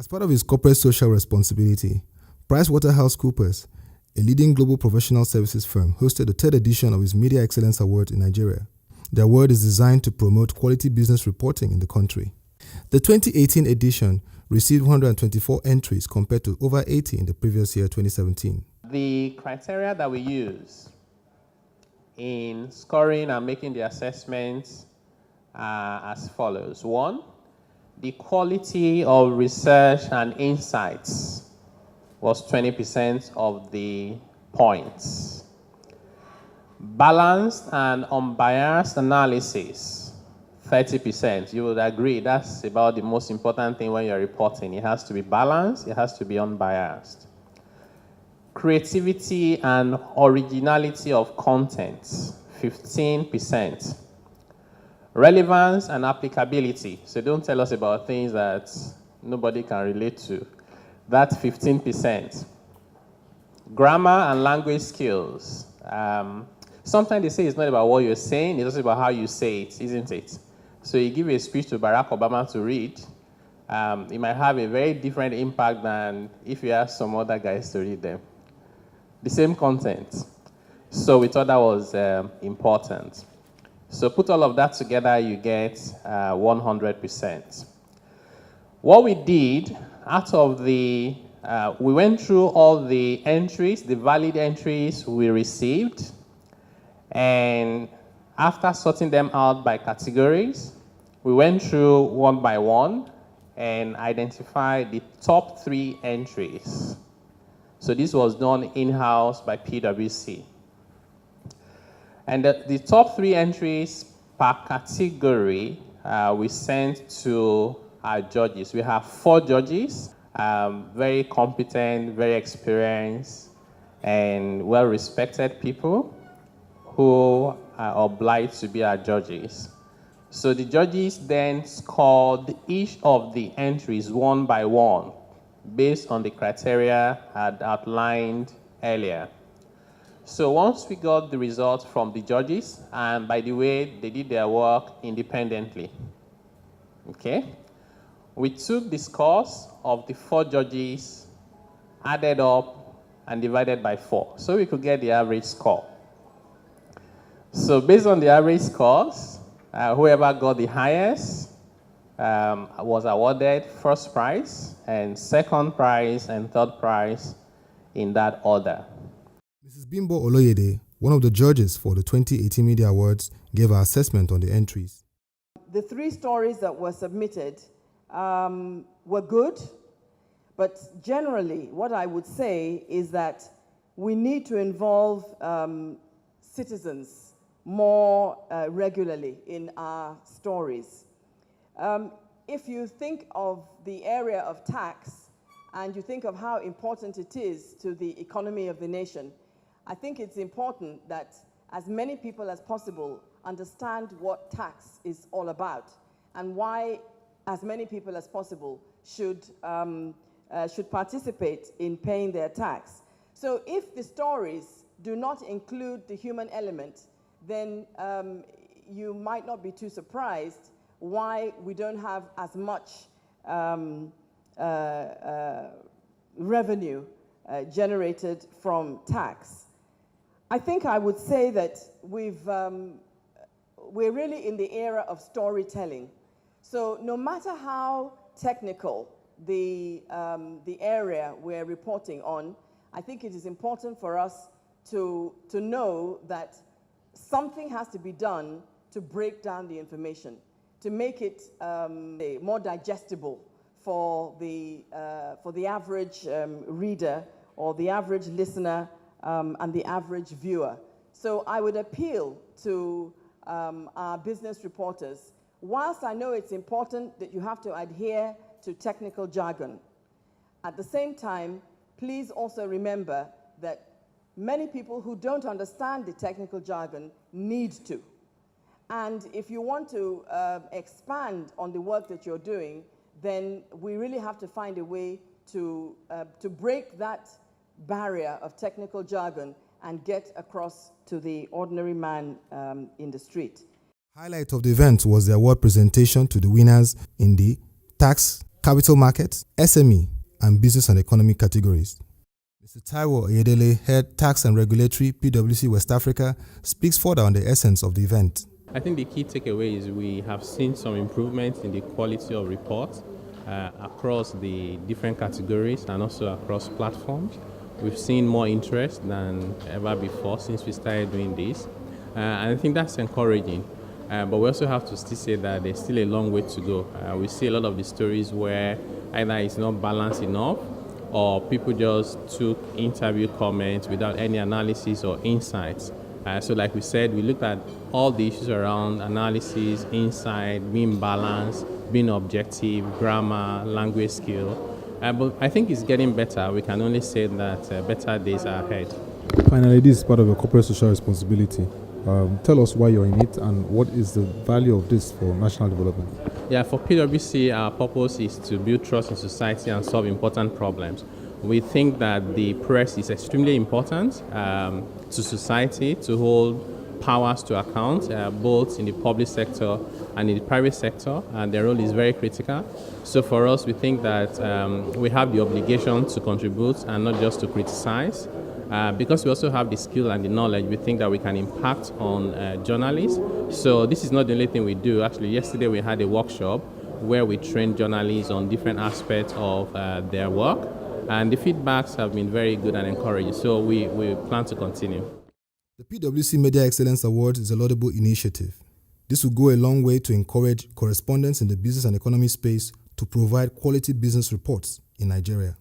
As part of its corporate social responsibility, PricewaterhouseCoopers, a leading global professional services firm, hosted the third edition of its Media Excellence Award in Nigeria. The award is designed to promote quality business reporting in the country. The 2018 edition received 124 entries compared to over 80 in the previous year, 2017. The criteria that we use in scoring and making the assessments are as follows. 1, the quality of research and insights was 20% of the points. Balanced and unbiased analysis, 30%. You would agree that's about the most important thing when you're reporting. It has to be balanced, it has to be unbiased. Creativity and originality of content, 15%. Relevance and applicability. So don't tell us about things that nobody can relate to. That's 15%. Grammar and language skills. Sometimes they say it's not about what you're saying, it's also about how you say it, isn't it? So you give a speech to Barack Obama to read, it might have a very different impact than if you ask some other guys to read them. The same content. So we thought that was important. So put all of that together, you get 100%. What we did, out of the, we went through all the entries, the valid entries we received, and after sorting them out by categories, we went through one by one and identified the top 3 entries. So this was done in-house by PwC. And the top 3 entries per category we sent to our judges. We have 4 judges, very competent, very experienced, and well-respected people who are obliged to be our judges. So the judges then scored each of the entries one by one based on the criteria I had outlined earlier. So once we got the results from the judges, and by the way, they did their work independently, okay? We took the scores of the 4 judges, added up, and divided by 4, so we could get the average score. So based on the average scores, whoever got the highest was awarded first prize, and second prize, and third prize in that order. Mrs. Bimbo Oloyede, one of the judges for the 2018 Media Awards, gave her assessment on the entries. The 3 stories that were submitted were good, but generally what I would say is that we need to involve citizens more regularly in our stories. If you think of the area of tax and you think of how important it is to the economy of the nation, I think it's important that as many people as possible understand what tax is all about and why as many people as possible should participate in paying their tax. So if the stories do not include the human element, then you might not be too surprised why we don't have as much revenue generated from tax. I think I would say that we're really in the era of storytelling. So no matter how technical the area we're reporting on, I think it is important for us to know that something has to be done to break down the information, to make it more digestible for the average reader or the average listener and the average viewer. So I would appeal to our business reporters. Whilst I know it's important that you have to adhere to technical jargon, at the same time, please also remember that many people who don't understand the technical jargon need to. And if you want to expand on the work that you're doing, then we really have to find a way to break that barrier of technical jargon and get across to the ordinary man in the street. Highlight of the event was the award presentation to the winners in the Tax capital markets, SME, and business and economy categories. Mr. Taiwo Oyedele, Head Tax and Regulatory, PwC West Africa, speaks further on the essence of the event. I think the key takeaway is we have seen some improvements in the quality of reports across the different categories and also across platforms. We've seen more interest than ever before since we started doing this, and I think that's encouraging. But we also have to still say that there's still a long way to go. We see a lot of the stories where either it's not balanced enough or people just took interview comments without any analysis or insights. So like we said, we looked at all the issues around analysis, insight, being balanced, being objective, grammar, language skill. But I think it's getting better. We can only say that better days are ahead. Finally, this is part of your corporate social responsibility. Tell us why you're in it and what is the value of this for national development? Yeah, for PwC, our purpose is to build trust in society and solve important problems. We think that the press is extremely important to society to hold powers to account, both in the public sector and in the private sector, and their role is very critical. So for us, we think that we have the obligation to contribute and not just to criticize. Because we also have the skill and the knowledge, we think that we can impact on journalists. So this is not the only thing we do. Actually, yesterday we had a workshop where we trained journalists on different aspects of their work, and the feedbacks have been very good and encouraging. So we plan to continue. The PwC Media Excellence Award is a laudable initiative. This will go a long way to encourage correspondents in the business and economy space to provide quality business reports in Nigeria.